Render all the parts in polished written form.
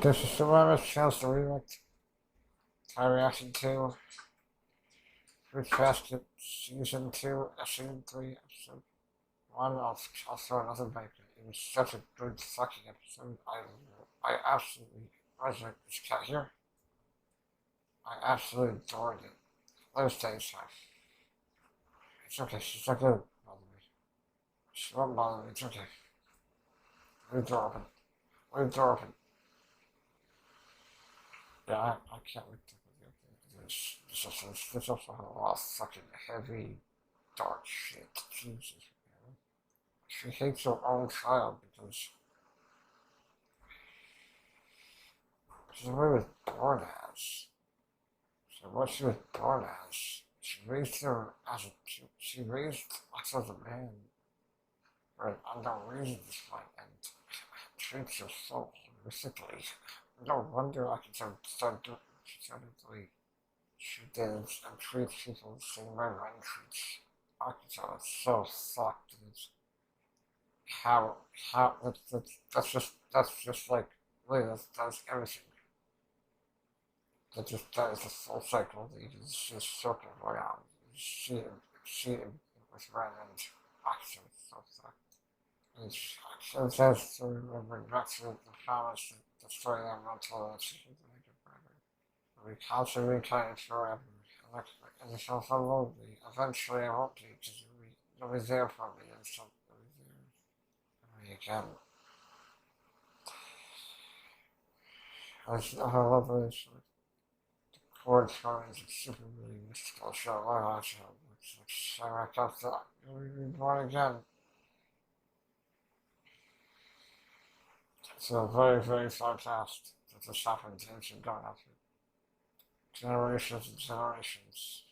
This is Supermonaman chance to remake my reaction to Fruit Basket Season 2, Season 3, Episode 1. I'll throw another bite. It was such a good fucking episode. I absolutely resonated with this cat here. I absolutely adored it. Let us take time. It's okay, she's not gonna bother me. She won't bother me, it's okay. Leave the door open. Leave the door open. Yeah, I can't wait to this also has a lot of fucking heavy, dark shit. Jesus, man. She hates her own child because she's really born as. So what she was born as, she raised her as she raised us as a man for an unknown reasons, and treats her so horrifically. No wonder I can start doing what she did and treats people the same way Ryan treats Arkansas. It's so fucked. It's how that's just like really that's everything. That is the full cycle that you can just circle around. She with Ryan and Arkansas. It's so fucked. It says to remember back to the promise that the story that I'm not told that she can make it forever. We constantly try it forever. And it's also lonely. Eventually I won't be because you'll be there for me and something will be there for me again. I love this. The chord chords is super really mystical show. I like it. It's like I got that. You'll be born again. It's a very, very far past that this happened and it's going after generations and generations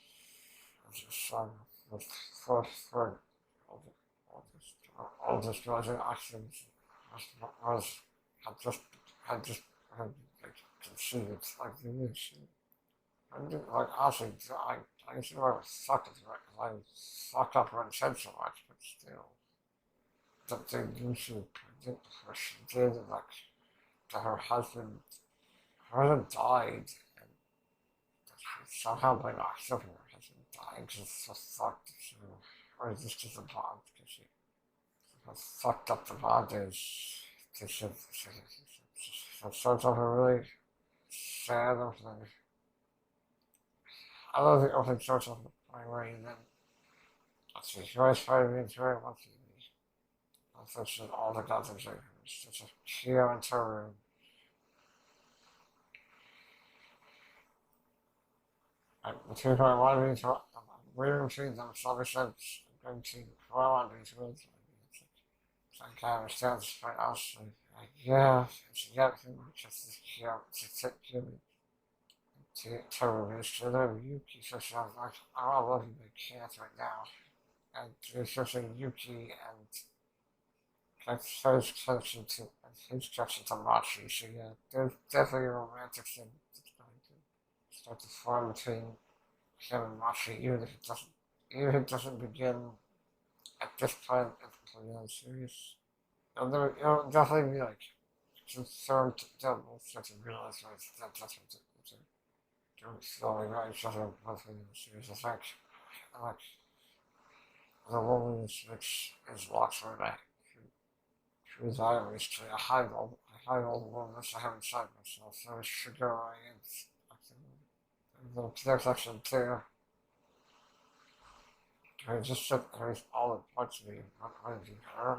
of this song with for all this rising actions was had just like conceived like the news. And like honestly I used to know I was fucked with it because I fucked up her said so much, but still that they usually predict before she did like that her husband died and somehow by accident her husband died because it's so fucked or is this just a bond because she how fucked up the bond is it starts off a really sad opening. I love the opening starts off my way and then let's see, she always tried to be very lucky. Unfortunately, all the gods are it's just a clear into her room. The two who I want to be to, I'm waiting between them, so I said, I'm going to who I want to be to. So I can't understand this right now. So, yeah, she got him just this here to take him to release to the Yuki. So she was like, I love you, but I can't right now. And there's just a Yuki and like his connection to Machi. So yeah, there's definitely a romantic thing that's going to start to form between him and Machi, even if it doesn't begin at this point, it's really serious. It'll definitely be like concerned to both start to realize that's what it's doing slowly, right? It's just both really serious. I think like the loneliness which is locked right back. Through diaries to I hide all the loneliness I have inside myself. So I should go away and there's actually too. I just said there's all the parts of me. What did you hear?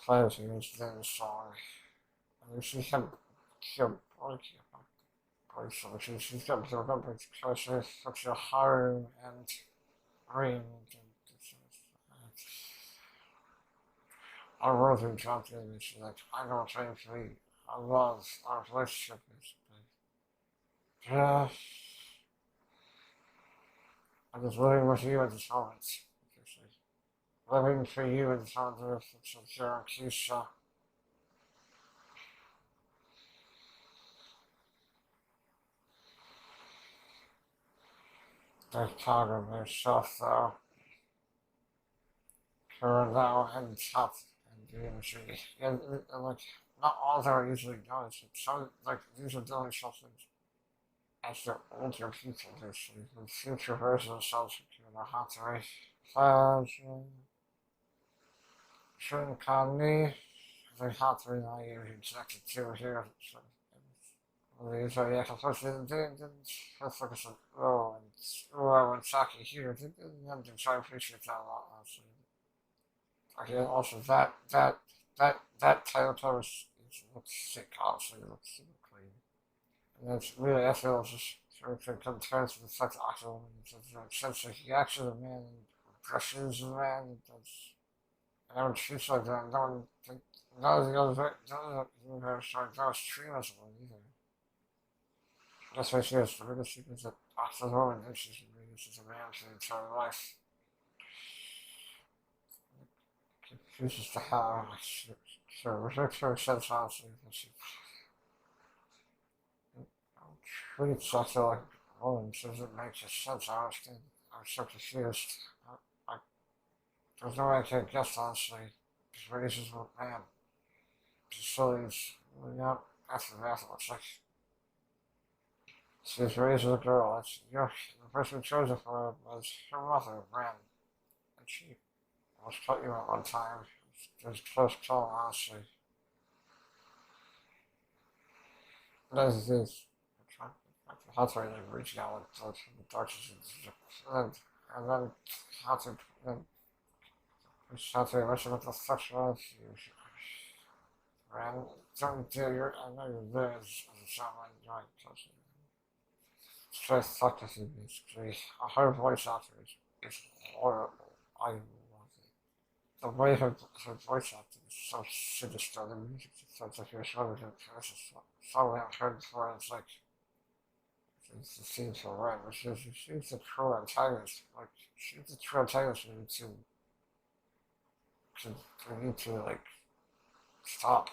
Players who used the song. And she had killed Borky. She's got to remember it's closer such a harm and rain. I wrote him something and she's like, I know what I'm saying. I love our relationship is. Yeah. I'm just living with you at this moment. Living for you in the moment of Sarah Keisha. They're proud of themselves though. Her now and tough and the energy. And like not all there usually does. But some, like, these are doing something as their older people, they see. The future version of themselves are hot to race. Shouldn't call me. They hot to now you're connected to here. So, so yeah, unfortunately, they didn't focus on and Saki here. They didn't have to try to appreciate that a lot, honestly. Again, also that title cover looks sick, honestly. It looks super clean. And that's really, I feel, just sort of come to terms with the fact that Aquaman sense that he actually is a man and brushes a man and does. And I would treat like that. No one think none of the other universe are those streamers either. That's why she has the biggest secret that Aquaman woman thinks she's a man for the entire life. Confuses the hell. Sure, respect her sense honestly that she treats us like a woman doesn't make sense. I understand. I'm so confused. I, there's no way I can guess honestly. Because raises with man. Facilities, not after that, it looks like she's raised as a girl. That's the person chosen for her was her mother, Ren, and she was cut you at one time. It was a close call, honestly. But as it is, Hathaway like reaching out with the darkness and then Hathaway mentioned what the fuck's wrong with you. Ren, don't do your, I know you're there as a shaman, right? Straight fuck with you, basically. Her voice actor is horrible. I love it. The way her voice acting is so sinister. The music sounds like you're sort of impressed. Something I've heard before. It's like it's the scene for Ren, but she's the true antagonist. Like she's the true antagonist. We need to like stop.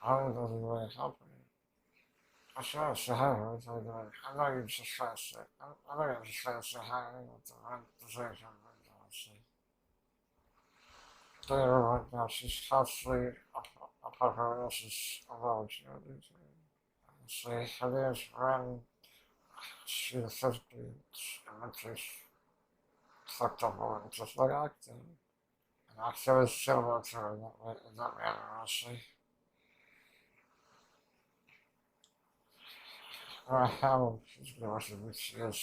I don't know the way to help her. I should have said hi. I know you're just trying to say. I know you're just trying to say hi. I know the right position right now. See, there right now. She's constantly up her else's alone. You know, see, it is Ren. She's physically and mentally fucked up woman, just like Octa. And Octa is similar to her in that manner, honestly. How she's going to be, she is,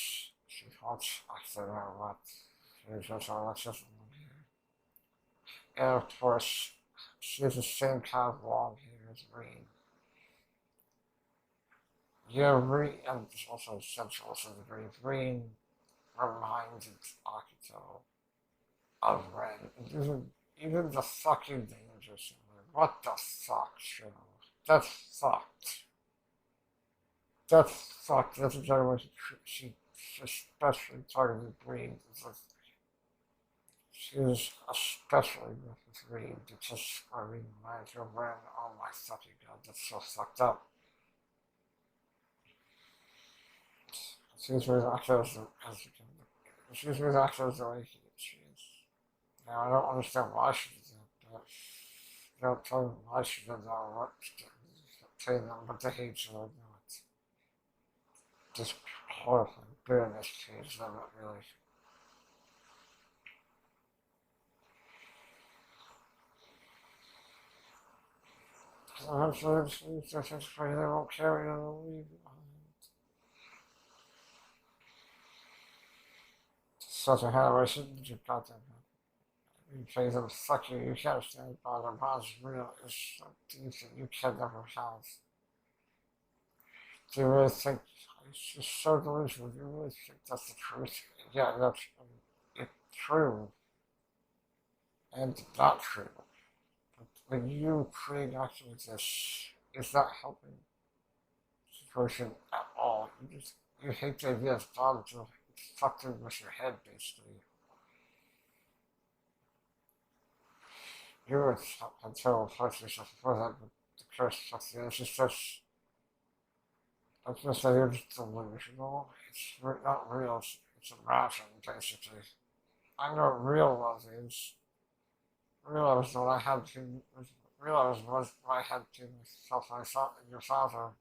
she haunts Octa no matter what. She's just all that's just and of course, she has the same kind of long hair as Reed. Yeah, Reed, and it's also essential to the Reed reminded Akito of Ren. Even the fucking danger symbol. What the fuck, show? That's fucked. That's fucked. That's exactly what she especially targeted Reed. She was especially with Reed because Reed reminds her of Ren. Oh my fucking god, that's so fucked up. She's with Akito's the way she is. Now, I don't understand why she did that, but they don't tell them why she did that or what tell them, but they hate each other. It's just horrifying. Bitterness changed them, really. So eventually, they won't carry on the leave behind. Such a Hathaway shouldn't you got them. You play them, fuck you, you can't stand by their bonds real is so deep that you can never have. Do you really think it's just so delusional? Do you really think that's the truth? Yeah, that's it's true and not true. But when you create actions like this, it's not helping the situation at all. You hate the idea of God to fuck through with your head, basically. You were a terrible person yourself before that, but the curse fucks you. It's just such. I was gonna say you're just delusional. It's not real. It's imagined, basically. I know what real love is. Real love is what I had to. realize was what I had to myself. I thought your father.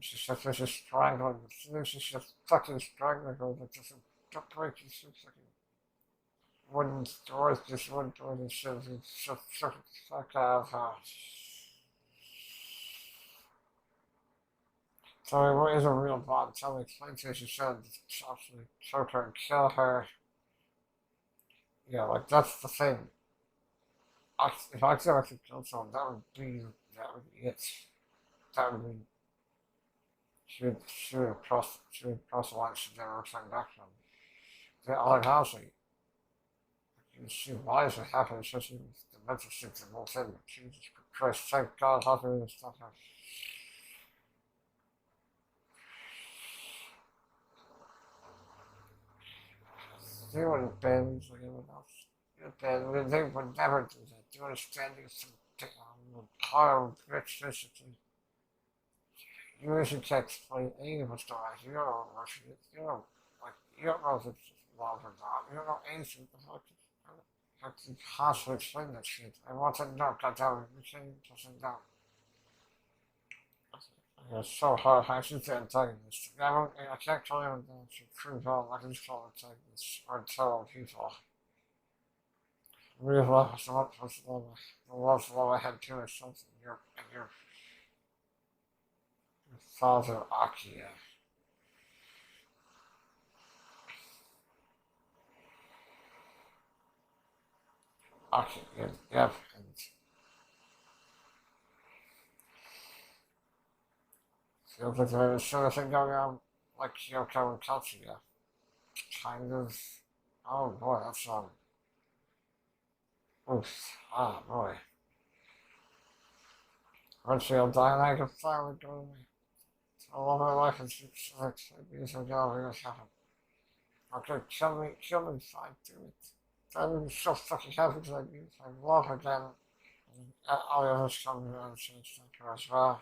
She said, "This is strangling." This is just fucking strangling her. Like just don't break these fucking wooden doors. Just wooden doors and shit. It's just fuck out of her. So what is a real bond? Tell me, explain to me. She said, "Absolutely choke her and kill her." Yeah, like that's the thing. If I could actually kill someone, that would be it. That would be she would cross the line. She'd never return back from. Yeah, like honestly, you see why is it happening? Especially with the mental state of the whole thing. Jesus Christ, thank God, how can this stuff happen? You wouldn't ban for anyone else. They would never do that. You understand? It's horrible, rich, basically. You really can't explain any of what's going on. You don't know what it is. You don't like. You don't know if it's love or not. You don't know anything. How can you possibly explain that shit? I want to know. Goddamn it! You can't just know. It's so hard. I should say antagonist. I can't call him the true villain. I can just call him antagonist or tell people. Real love is not supposed to love. The love I had too is something. Your father, Akia. Akia, yep, and feels like there's sort of thing going on, like Kyoko and Katsuya. Kind of. Oh boy, that's oof. Ah boy. Eventually I'll die and I can finally go all my life and it's like years ago this happened. Okay, kill me, fine, do it. I'm so fucking happy to like you. I love again. And all the others come here and change her as well.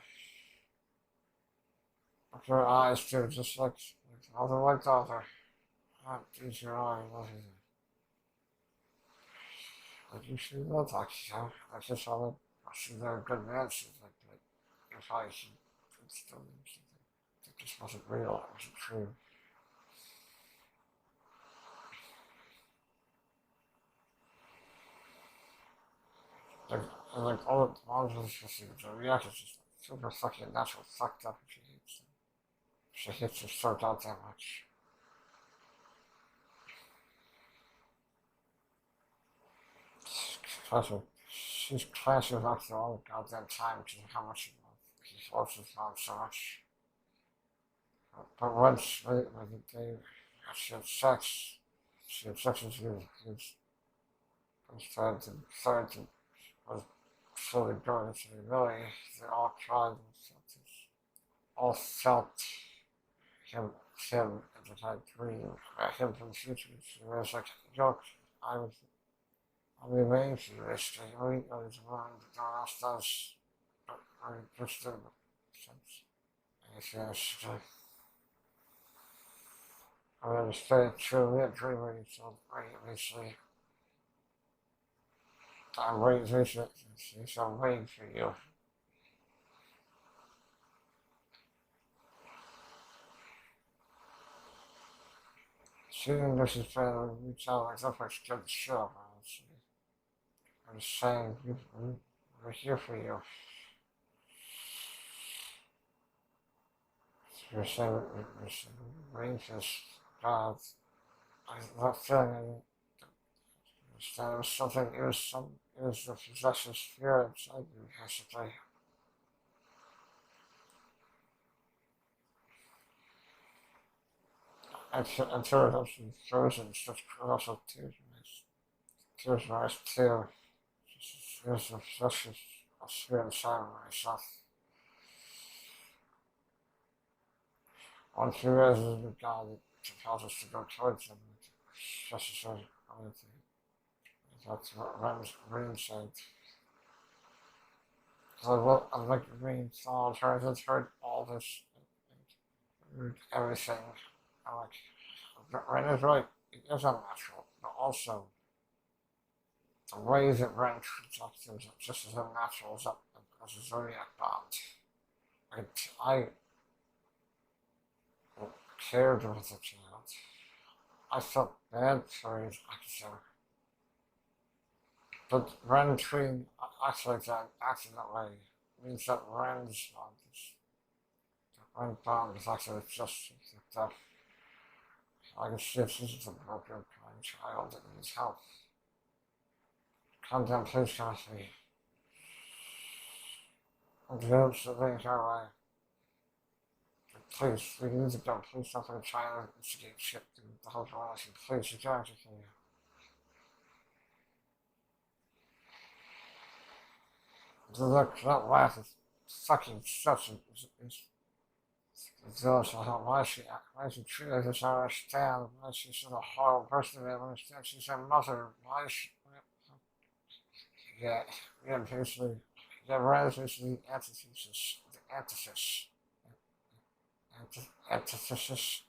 Look her eyes too, just like mother like daughter. Ah, these your eyes, love you. Like you should know that, you know. I just saw that. She's a good man. She's like if I should still do something. It just wasn't real. It wasn't true. Like, like all the monsters just the react is just super fucking natural, fucked up. If she hits her so goddamn much. Classic. She's classic after all the goddamn time because of how much he loves his mom so much. But once, when the day she had sex, with he started to, was slowly going into humility. They all cried and all felt him, him at the time dream about him from the future. So it was like, look, I was, I'll be waiting for you this day. I mean, I was wrong, but no one else does. But I just didn't sense. And he says, I understand truly a dream when you told me initially. I'm waiting for you. I'm waiting for you. Shooting this is trying to reach out like that, like scared the shit out of me, honestly. I'm just saying, we're here for you. You're saying, waiting for this. God, I that feeling I understand it was something, it was the possessive spirit inside you, basically. Until it also frozen, such also tears in my eyes too. It was the possessive spirit inside of myself. Once you realize the God that compels us to go towards him, it's necessary. That's what Rain said. I like Rain followed her, I just heard all this, everything. I like, Rain is right, it is unnatural, but also, the way that Ren treats actors just as unnatural as a Zodiac bond. I cared with the child. I felt bad for his actor. But Ren treating actually that acting that way means that Ren bond is actually just that I can see if this is a broken crying child that needs help. Calm down, please, Kathy. And the other things our way. Please, we need to go. Please don't let China instigate shit through the whole relationship. Please, you're trying to kill you. Look, that laugh is fucking such a... It's why is she treated as this? I understand. Why is she such a horrible person? I don't understand. She's her mother. Why is she... Yeah, basically... Yeah, right, is the antithesis. The antithesis. Antithesis,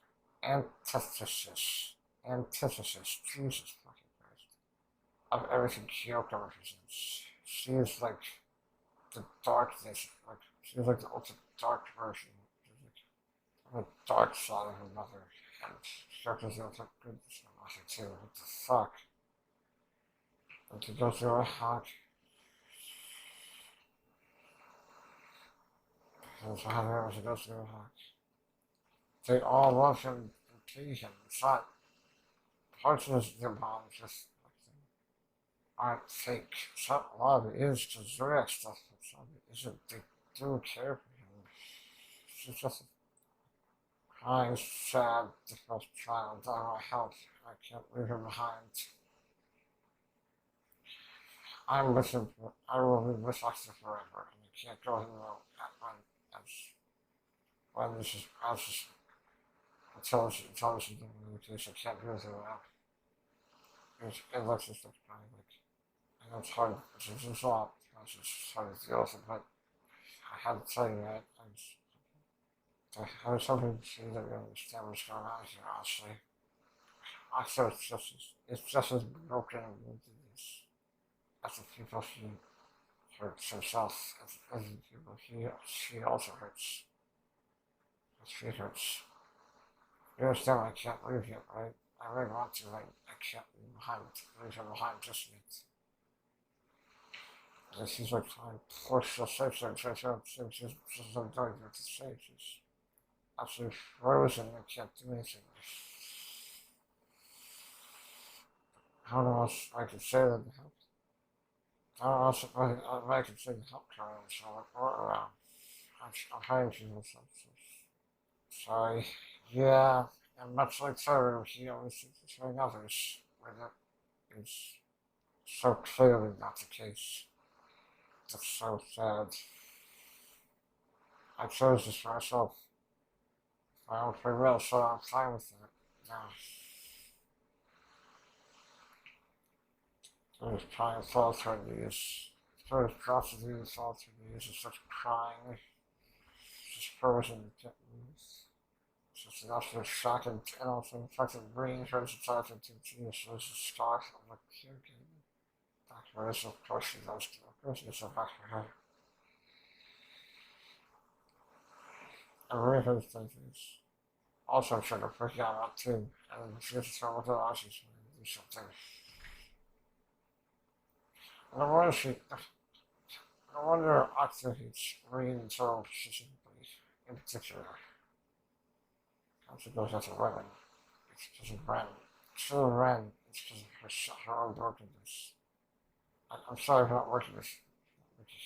Jesus fucking Christ, of everything Kyoko represents. She is like the darkness, like, she is like the ultimate dark version. She's like the dark side of her mother, and Kyoko's the ultimate goodness of her mother too. What the fuck? And to go through a hack, because I have ever to go through a hack. They all love him and please him. It's not parts of their bond just aren't fake. It's not a lot of it is just direct stuff, but some of it isn't. They do care for him. She's just a crying, sad, depressed child. I want help. I can't leave her behind. I'm with him. I will be with Lexi forever, and I can't go him when this is until she's in the case, I can't do anything without it looks just like I know it's hard, it's a lot, it's hard to deal with it, but I had to tell you that. I was hoping to see that you understand what's going on here, honestly. Also, it's just as broken as the people he hurts himself, as the people she also hurts. As she hurts. You understand I can't leave you, right? I really want to, like, I can't leave her behind just yet. And she's like trying to force herself, she's so dark to say, she's absolutely frozen, I can't do anything. I don't know what I could say that to help. I don't know what I could say to help her, so I'm hiding from myself, so sorry. Yeah, and much like Sarah, he always seems to showing others, where that is so clearly not the case. It's so sad. I chose this for myself. My own free will, so I'm fine with it. Now, there's trying to fall through these. There's processing to fall through these. It's such crying. Just frozen. It's just also shocking, and also the fact that bringing her to talk to Jesus was a scar. I'm like, okay. Dr. Marissa, of course she does. Of course it's a back for her. And Maria has done things. Also trying to freak out about too. And she gets to throw with her eyes, she's going to do something. No wonder Octa hates Marine so specifically, in particular. She goes after women. It's because of Ren. It's because of her own brokenness. I'm sorry for not working with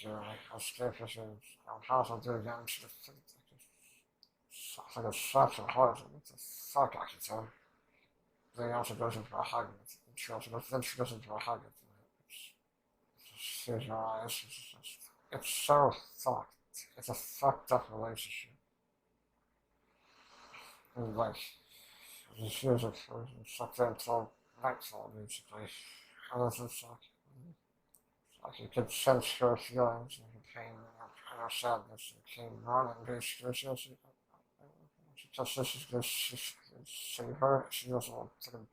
you. I was scared for you. I'm possible to do it again. She just sounds like a slap to the heart. What the fuck, I can tell. Then he also goes into a hug. Then she goes into a hug. Sees her eyes. It's so fucked. It's a fucked up relationship. And like, she was like sucked there until nightfall, basically. And this is like you could sense her feelings and her pain and her sadness. It came running, basically. She just says she's gonna see her. She doesn't want to fucking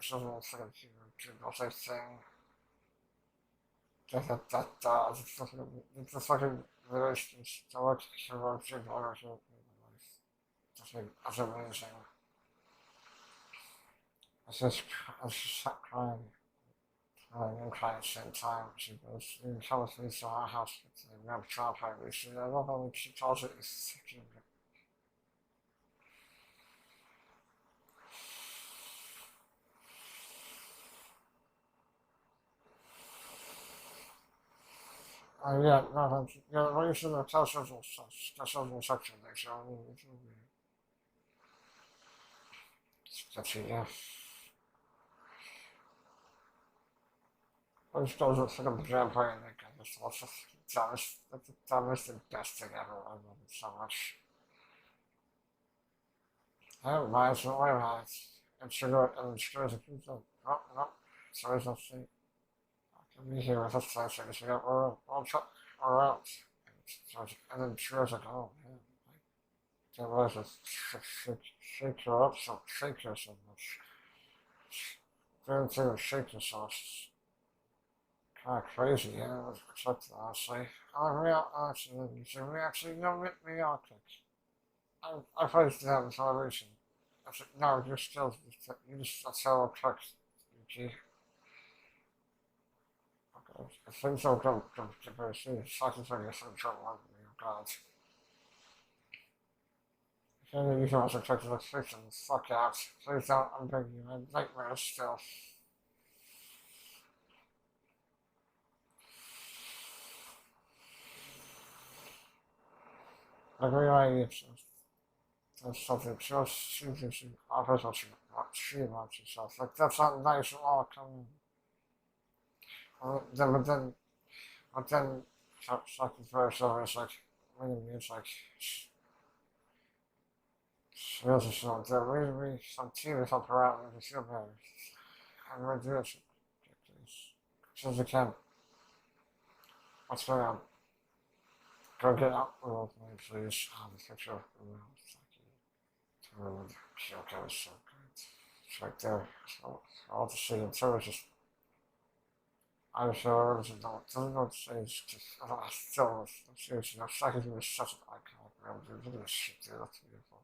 she doesn't want to fucking hear her say thing. it's a fucking relationship to look for people or something. That's amazing. It's just crying. I'm crying at the same time. She goes, you can come with me to our house. We have a child party. She I love how she calls it. It's fucking. Yeah, no, yeah, when you see the tell social section, they show me. That's it, yeah. I just goes with fucking vampire and that kind of stuff. That was the best thing ever. I love it so much. I don't mind, so why not? And sugar and sugar is a pizza. No, no. Sorry, let's see. I can be here with us five seconds. We got we're out. And then sugar is like, oh man. That was a shake her up, so shake her so much. Very thing with shake the sauce. Kind of crazy, yeah. It's like that, honestly. We actually know me out quick. I faced that in television. I said, no, you're still, you just, that's how it cooks. Okay. If things don't come to very soon, it's like it's like some trouble on me, oh god. If any of you guys are taking this fiction, fuck out. Please don't, I'm begging you, I have nightmares still. Like, really, that's something she offers what she wants herself. Like, that's not nice at all, come on. But then, second verse over, it's like, really, it's like, she feels herself, there really some tears help her out, and make her feel better. I'm gonna do it, please. As soon as I can. What's going on? Go get out of the way, please. Have a picture of the room. Thank you. She okay, so good. It's right there. So, all to see, and so it's just, I'm sure it doesn't know what to say, it's just, I still, seriously, that second was such an iconic room, dude. Look at this shit, dude, that's beautiful.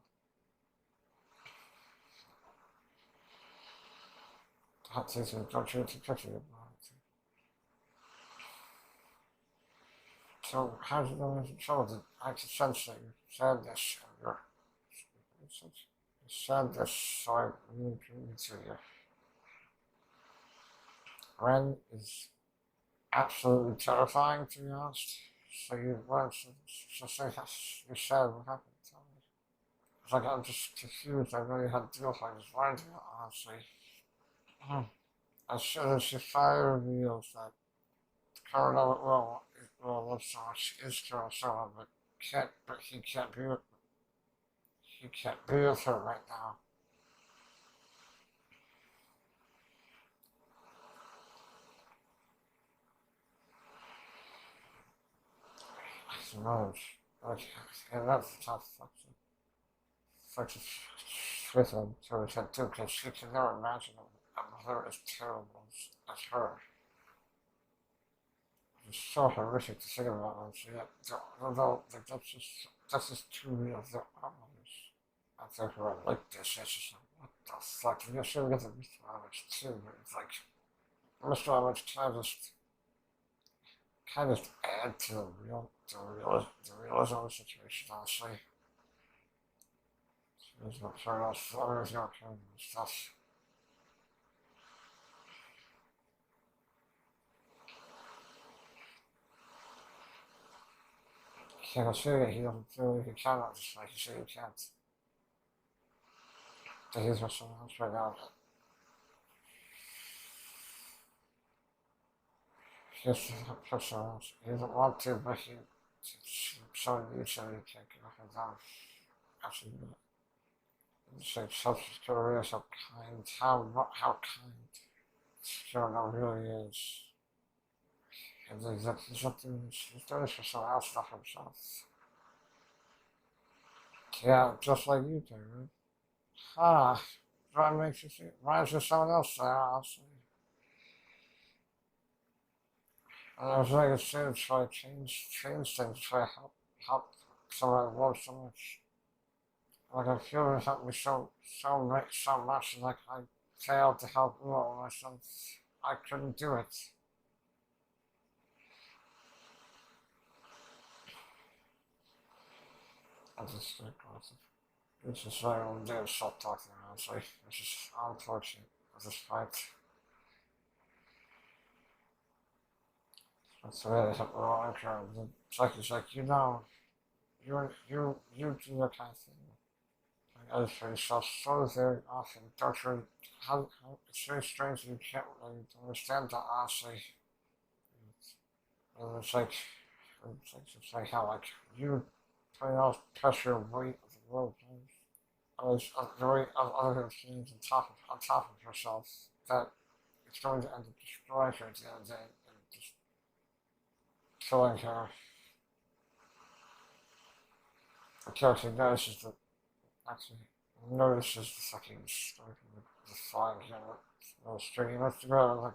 Hot takes me, don't you to picture it, so, how's it going to trouble that I can sense that you said this, and you're, you said this, so I really committed to you. Ren is absolutely terrifying, to be honest. So you learned, so say you said what happened, tell me. It's like I'm just confused, I really had to deal with it, I just learned it, honestly. As soon as she finally reveals that Colonel will love so much is Kurosawa, but he can't be with her right now. I suppose, like, and that's tough, such a with him to his head too, because she can never imagine a mother as terrible as her. It's so horrific to think about, and so yeah, although that's just too real. There are others out there who are like this. It's just like, what the fuck? You should get the Mr. Alex too, but it's like Mr. Alex kind of add to the realism of the situation, honestly. There's no fair enough, there's no kind of stuff. He can't say that he doesn't feel like he cannot, just like you say he can't. That he's with someone else right now. He has to put someone else. He doesn't want to, but he's so needs so he can't get off his down. Actually, it's like such a career, so kind. How kind Jonah really is. And he's doing this for someone else, not himself. Yeah, just like you do, right? Ah, try to make you see. Why is there someone else there, honestly? And I was like, it's to try to change things, try to help someone I love so much. Like I feel it helped me so much. Like I failed to help all myself. I couldn't do it. I just think it's just like I'm doing stop talking honestly. It's just unfortunate. I just fight. That's the way they have the wrong terms. It's like you do your kind of thing. Like others for yourself so very often. Don't really it's very strange you can't really understand that honestly. And it's like how like you putting all pressure and weight of the world the weight of other things on top of yourself that it's going to end up destroying her at the end of the day and just killing her. The character notices that actually notices the fucking the flying camera. No stringing up the ground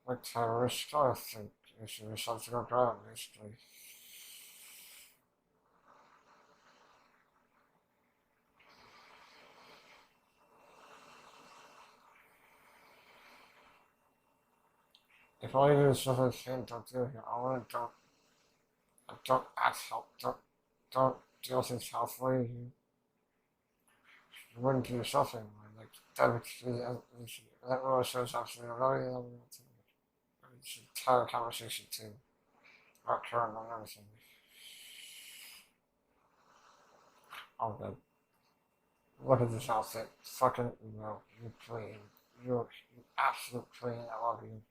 like terrorist stuff and issue something on ground basically. If all you do is sort of thing, don't do it. I want to don't ask help. Don't deal things healthily. You wouldn't do yourself anymore. Like that really shows absolutely everything. It's an entire conversation too about current and everything. All good. Look at this outfit. Fucking you clean. You absolute clean. I love you.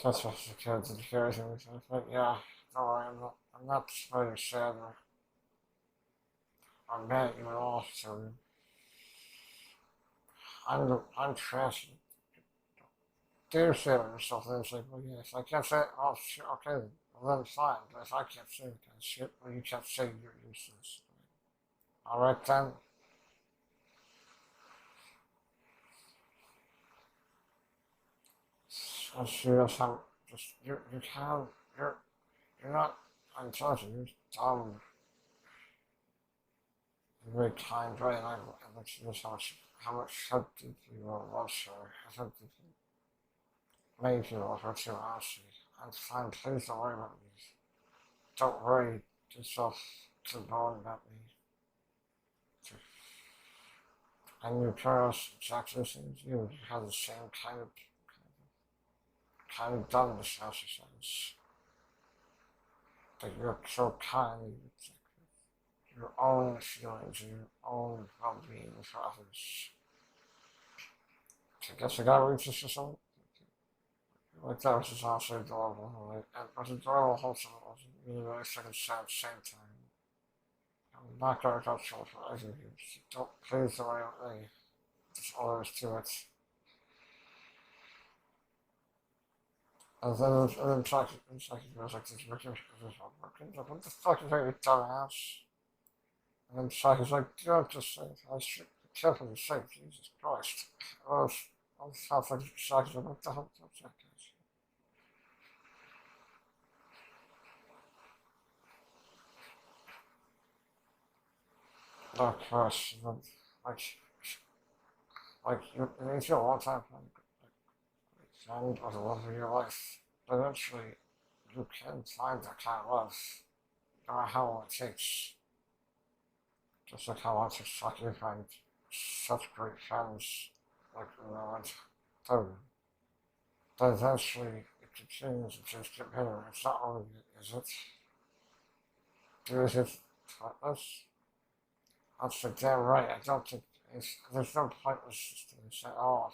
That's what the kids and cares and everything. But yeah, don't worry, I'm not really sad or mad at you at all, so I'm trashing. Dare say to yourself, then it's like, well, yeah, if I can't say it, oh, shit, okay, then. Well, then fine. But if I can't say it, then shit, well, you can't say you're useless. Alright, then. I'm serious, I'm just, you can't, you're not unintelligent, you're dumb. You're very kind, right? And I let you know how much help deeply you love her. How deeply made you love her too, honestly. I'm fine, please don't worry about me. Don't worry yourself to bone about me. And your parents exactly the same as you. You have the same kind of dumbness as she says. That you're so kind, your own feelings and your own well-being for others. So I guess I gotta reach this or something. Like that was just also adorable. Like, it was adorable, wholesome. It was really, really fucking sad at the same time. I'm not gonna go through for either of you. Don't please don't worry about me. That's all there is to it. And then talking goes like this working, what the fuck is that, you dumbass? And then Chucky's like, don't just say it. I should be careful to say, Jesus Christ. I was half like Chucky's like, what the hell is that, guys? Oh, Christ. Like, you feel a long time, friend or the love of your life. But eventually, you can find that kind of love, no matter how long it takes. Just like how long it takes lucky to find such great friends, like and Toby. But eventually, it continues to just get better. It's not only is it? Is it pointless? That's the damn right. I don't think there's no pointless things at all.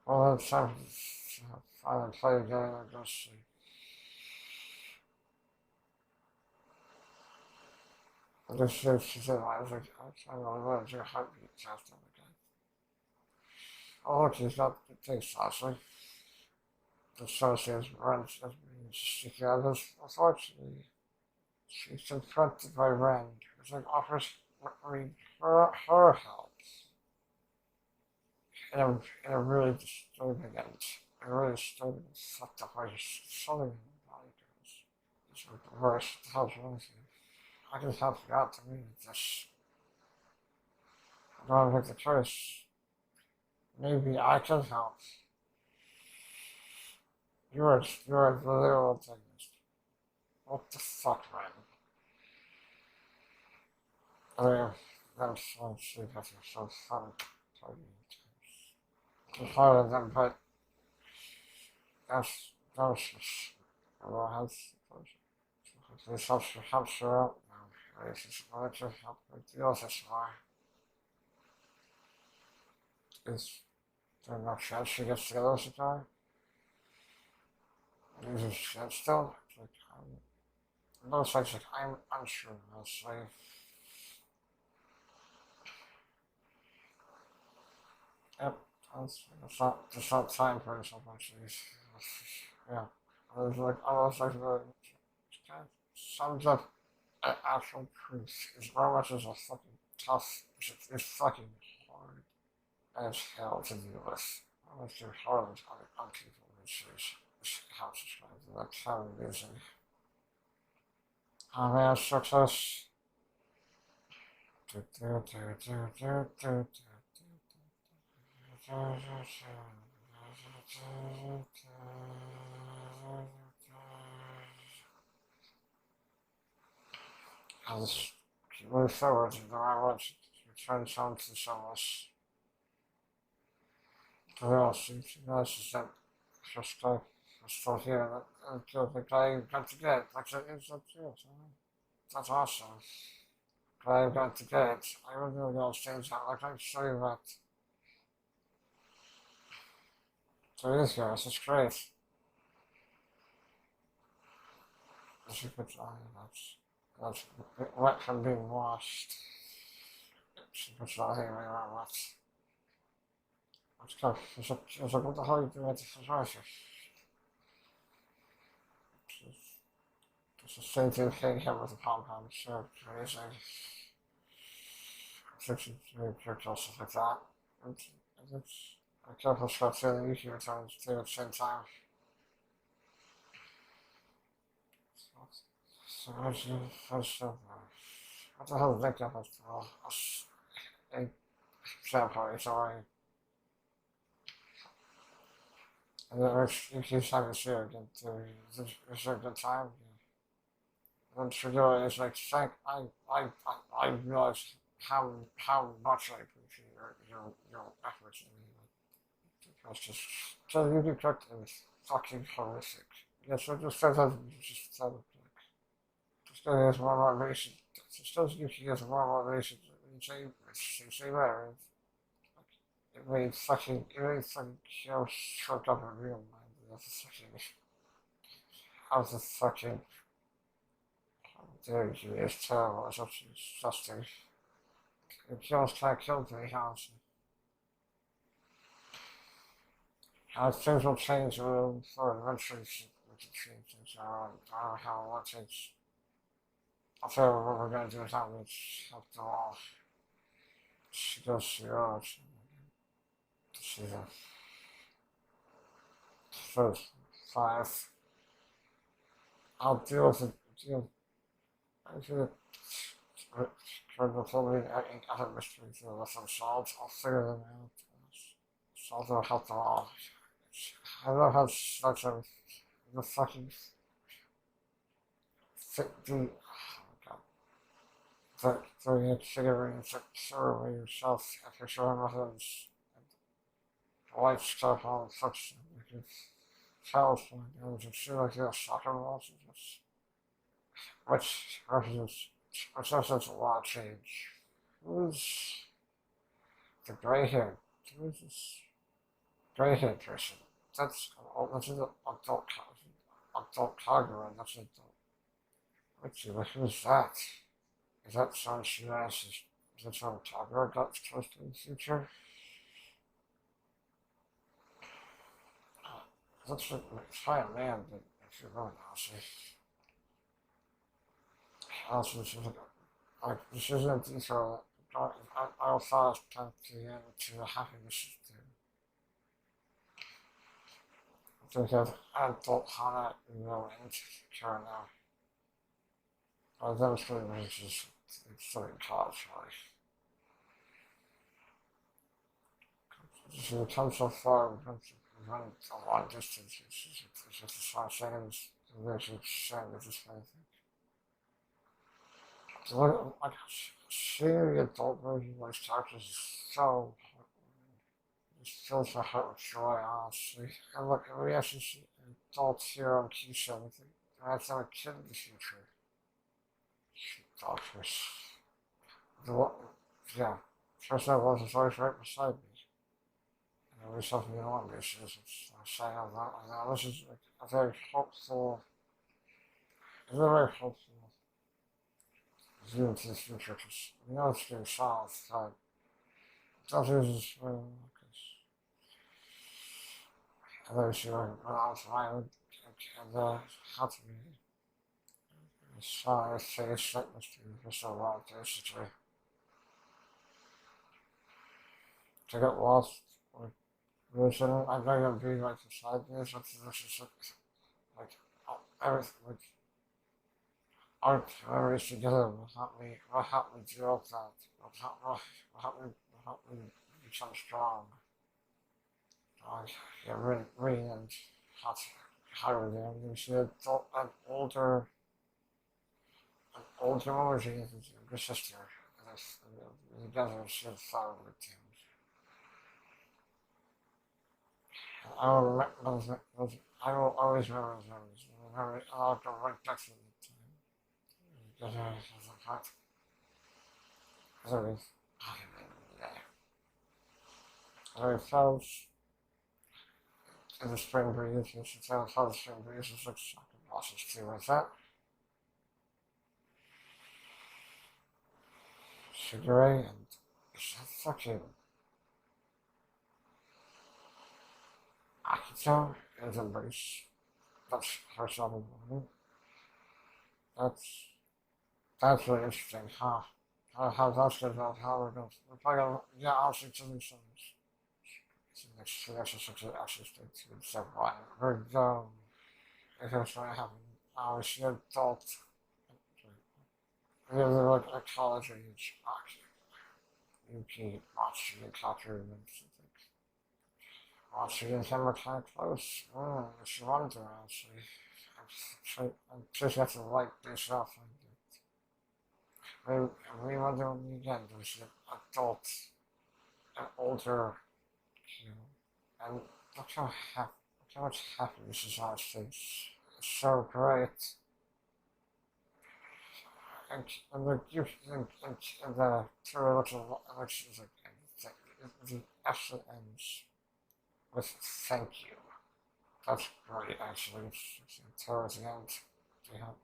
Well, it's time to finally play again, I guess. I just said she said, I was like, I don't know what your heartbeat after again. Oh, look, he's got the things, honestly. The associates runs as being Because unfortunately, she's confronted by Ren, who's like offers her help in a really disturbing and a really disturbing fucked up way. Something in the body goes. It's like the worst. What the hell's wrong with you? I just have forgot to me this. I don't make the choice. Maybe I can help. You're the literal antagonist. What the fuck, man? I mean, that's so sleep after so fun. It's harder than, but that's just a little house. This helps her out now. It's just going to help her deal with this more. Is there no chance she gets together with the guy? Is there a chance still? Like, no, it's like I'm unsure, honestly. Yep, that's not time for yourself, actually. Yeah. I was like, the kind of sums up actual truth. As much as a fucking tough, it's fucking hard as hell to deal with. Almost too hard on people, which is how to describe it. That's how it is. And, oh man, success. I'll just move forward and I want to return some to some of us. Who else? You guys is that just are still here until the guy you got to get. Like that is up to you. That's awesome. Guy you got to get. I really gonna change that. Like I show you that. So it is here, this is great. This is good. That's wet from being washed. She puts all here around wet. Let's go. She's like, what the hell are you doing at the situation? It's the same thing here with the pom-pom. So crazy. She's very careful, stuff like that. And it's a careful stuff feeling easier at times too at the same time. So what's the first of what the hell is that of a example, sorry. And then you keep having to share again too. It's a good time. And to do it, it's like I realize how much I appreciate your efforts in me. It's just so you do correct and fucking horrific. Yes, so just says just said it. Still has more motivation. Still gives you more motivation. You say that. It really fucking kills choked up in real mind. That's fucking, how's the fucking, how dare you, it's terrible, it's absolutely disgusting. It kind of killed me, honestly. Things will change for eventually we can change things. I don't know how long it takes. I feel what we're gonna do is not reach up the wall. She goes through yours. She's a first 5. I'll deal with it. I feel it. Trying to tell me other mysteries that are unsolved. I'll figure them out. Solve will help them all. I love how such the fucking the doing it, figuring it survey yourself after showing methods and life stuff on such like child's point. It was a feel like a soccer balls, which represents which represents a lot of change. Who's the gray hair? Who's this gray haired person? That's an adult Kagura, that's an adult. Let's see, who's that? Is that some Shiraz? Is that some Kagura got close to the future? Looks like it's probably a man, but Supermonaman, honestly. Also, this isn't a detail that I also tend to get into the happiness because I don't have that real insecure now. I was devastated when it's still in college, like, you come so far, we've run a long distance, it's just a small seconds, and there's a shame at this point. So, like, seeing the adult version of my characters is so it fills my heart with joy, honestly. And look, we actually see an adult hero in Q7. That's not a kid in the future. Doctors. The, yeah. First I was always right beside me. And every something you want me, it's saying now this is like a very hopeful, it's a very hopeful view into the future, because we know it's getting solved, but doctors is, because others who are out violent and how to be sorry face like Mr. Mr. Wild basically to get lost with vision. I'm not gonna be like beside me, so this is like everything like art memories together will help me deal with that. Will help me become strong. Like yeah, reading and how to read. You see an older version of his younger sister. Together she had fun with him. I will remember I will always remember those memories. I'll go right back to the time. Because I was a part. As always, I felt in the spring breeze, you should tell how the spring breeze is like shocking bosses too, like that. Sugar Ray and it's fucking Akito is embrace. That's herself in the morning. That's that's really interesting, huh? How that's gonna go, how we're probably gonna, yeah, I'll see two new songs. So next to actually stay tuned. So, right, we're going. If it's gonna happen, she adult. We have like a college age you can watch the culture and watching it camera kind of close. She wanted to actually. I'm just have to like this off. We were doing again, there's an adult and older, you know, and look how much happiness is on his face. It's so great. And the gift and the two little elections like the actually ends with thank you. That's great actually. It's towards the end. They have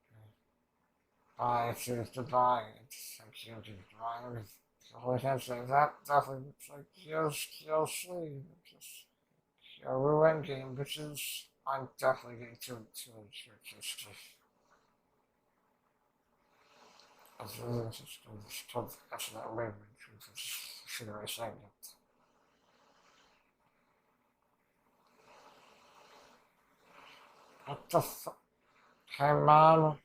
bye to goodbye and thank you to goodbye. The whole head saying that definitely looks like you'll see. Just a ruin game, bitches. I'm definitely getting too into as told actually that way should I say that. What the fuck? Hey mom,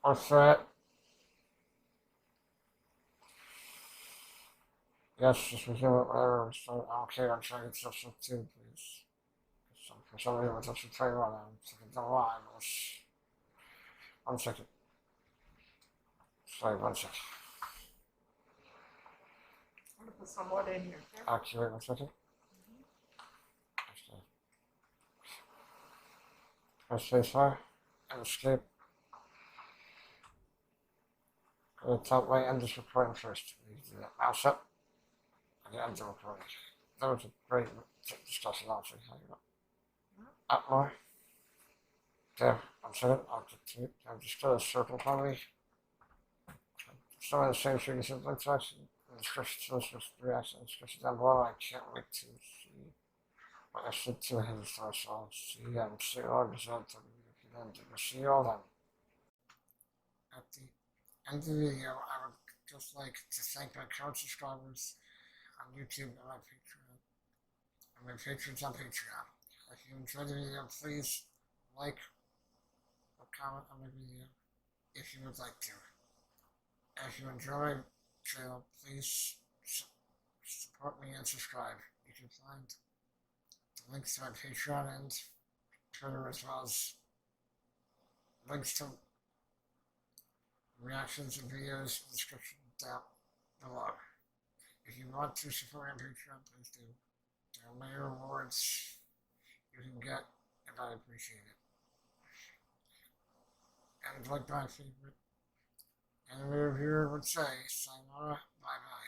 what's that? Yes, just resume it whatever. So okay, I'm trying to get stuff too, please. For some reason, it's actually trying on. I'm thinking, don't lie. One second. Sorry, one second. I'm gonna put some water in here. Okay? Actually, wait one second. Press spacebar and escape. Go to the top right, end this recording first. You do that mouse up and end the recording. That was a great discussion, actually. Up more. There, one second. I'll just go to the circle probably. Some of the same things as like actually description, reaction description down below. I can't wait to see what I should do his social. See and see all the results of the video. See all them. At the end of the video, I would just like to thank my current subscribers on YouTube and my Patreon, and my patrons on Patreon. If you enjoyed the video, please like or comment on the video if you would like to. And if you enjoy the channel, please support me and subscribe. You can find the links to my Patreon and Twitter, as well as links to reactions and videos in the description down below. If you want to support me on Patreon, please do. There are many rewards you can get, and I appreciate it. And like my favorite anime reviewer would say, sayonara, bye bye.